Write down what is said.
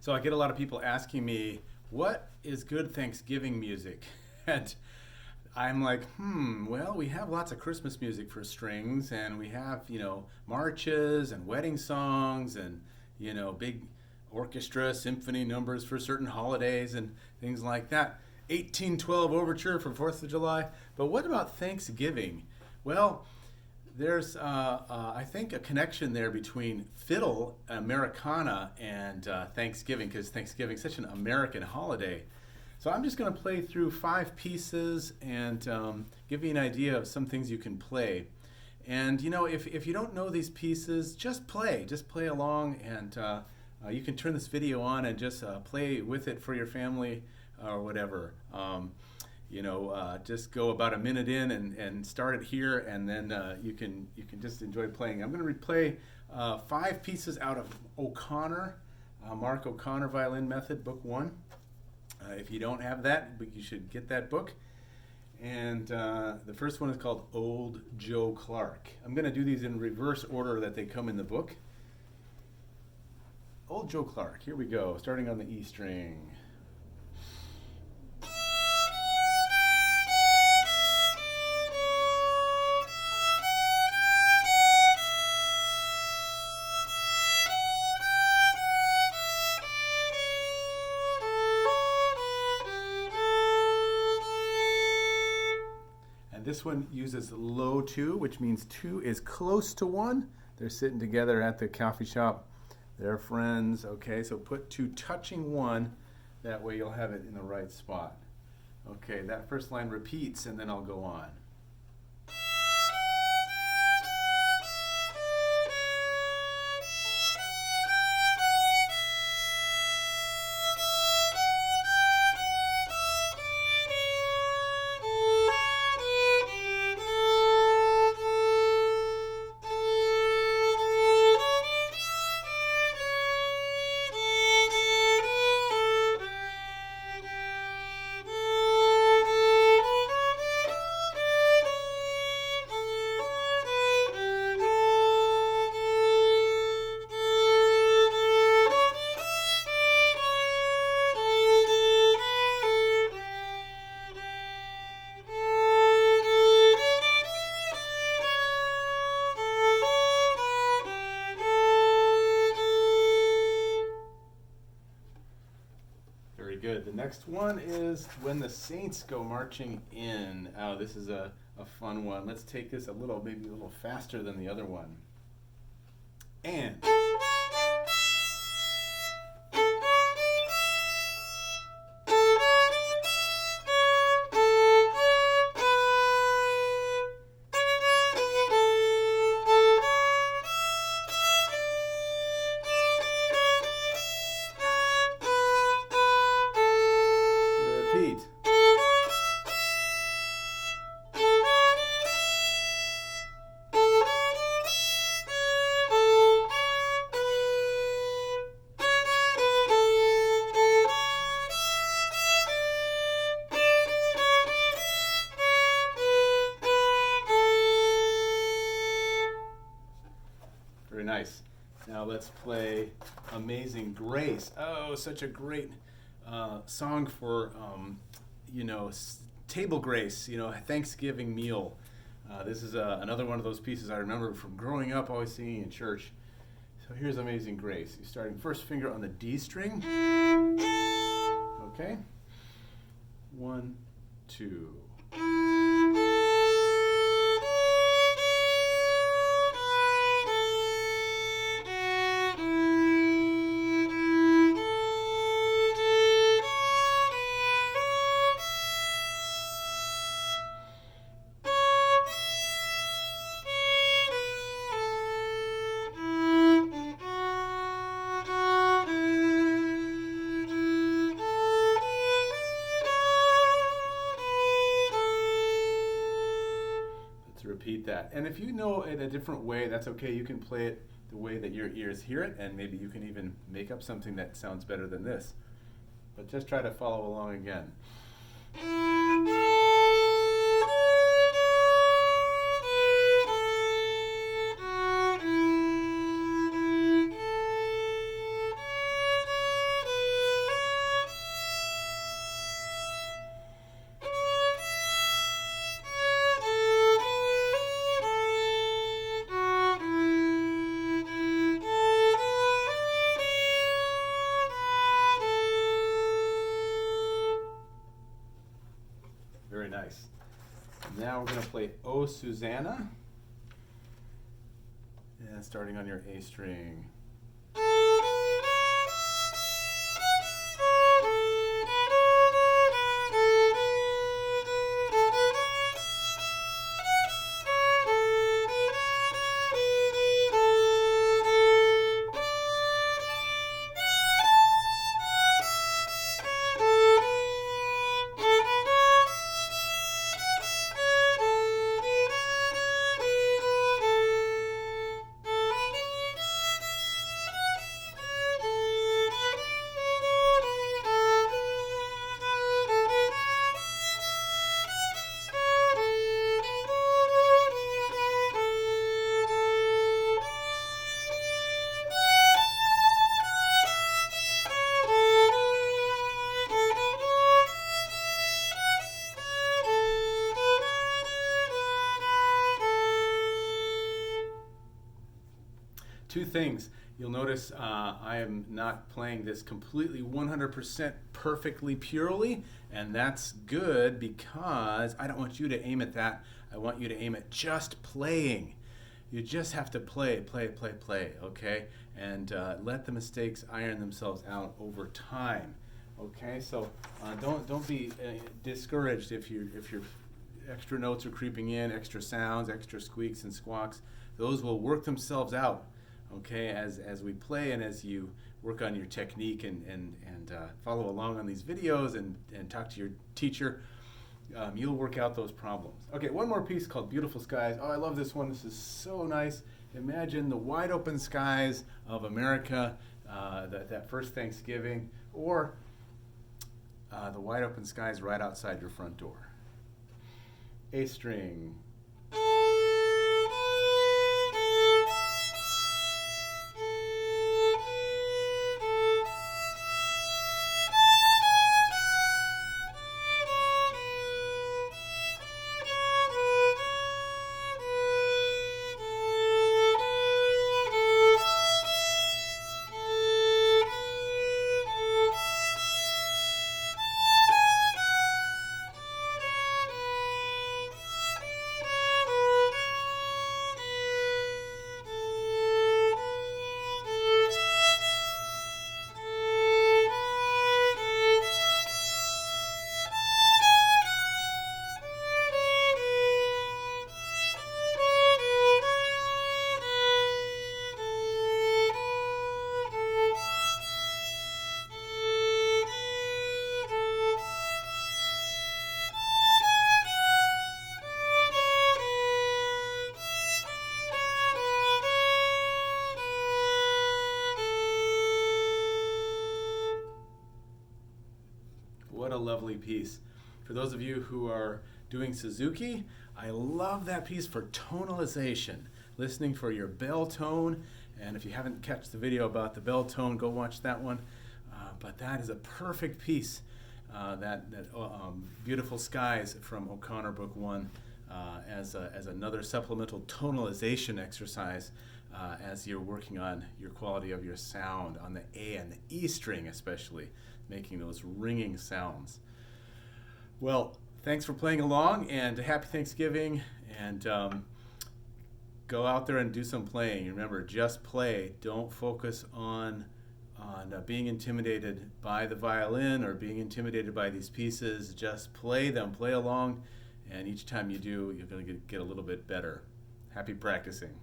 So I get a lot of people asking me, what is good Thanksgiving music? And I'm like, well, we have lots of Christmas music for strings, and we have, marches and wedding songs and, big orchestra, symphony numbers for certain holidays and things like that. 1812 Overture for 4th of July. But what about Thanksgiving? Well, there's, I think, a connection there between fiddle, Americana, and Thanksgiving, because Thanksgiving is such an American holiday. So I'm just going to play through 5 pieces and give you an idea of some things you can play. And if you don't know these pieces, just play along, and you can turn this video on and just play with it for your family or whatever. Just go about a minute in and start it here, and then you can just enjoy playing. I'm going to replay 5 pieces out of O'Connor, Mark O'Connor Violin Method, Book 1. If you don't have that, but you should get that book. And the first one is called Old Joe Clark. I'm going to do these in reverse order that they come in the book. Old Joe Clark, here we go, starting on the E string. This one uses low 2, which means 2 is close to 1. They're sitting together at the coffee shop. They're friends. Okay, so put 2 touching 1. That way you'll have it in the right spot. Okay, that first line repeats, and then I'll go on. Good. The next one is When the Saints Go Marching In. Oh, this is a fun one. Let's take this maybe a little faster than the other one. And. Repeat. Very nice. Now let's play Amazing Grace. Oh, such a great song for, table grace, Thanksgiving meal. This is another one of those pieces I remember from growing up, always singing in church. So here's Amazing Grace. You're starting first finger on the D string. Okay. 1, 2. Repeat that. And if you know it a different way, that's okay. You can play it the way that your ears hear it, and maybe you can even make up something that sounds better than this. But just try to follow along again. nice. Now we're going to play O Susanna. And starting on your A string. Two things. You'll notice I am not playing this completely 100% perfectly purely, and that's good because I don't want you to aim at that. I want you to aim at just playing. You just have to play, okay? And let the mistakes iron themselves out over time, okay? So don't be discouraged if your extra notes are creeping in, extra sounds, extra squeaks and squawks. Those will work themselves out. Okay, as we play and as you work on your technique and follow along on these videos and talk to your teacher, you'll work out those problems. Okay, one more piece called Beautiful Skies. Oh, I love this one. This is so nice. Imagine the wide open skies of America, that first Thanksgiving, or the wide open skies right outside your front door. A string. What a lovely piece. For those of you who are doing Suzuki, I love that piece for tonalization, listening for your bell tone. And if you haven't catch the video about the bell tone, go watch that one. But that is a perfect piece. That Beautiful Skies from O'Connor Book 1 as another supplemental tonalization exercise as you're working on your quality of your sound on the A and the E string especially, making those ringing sounds. Well, thanks for playing along, and happy Thanksgiving, and go out there and do some playing. Remember, just play. Don't focus on being intimidated by the violin or being intimidated by these pieces. Just play them, play along, and each time you do, you're going to get a little bit better. Happy practicing.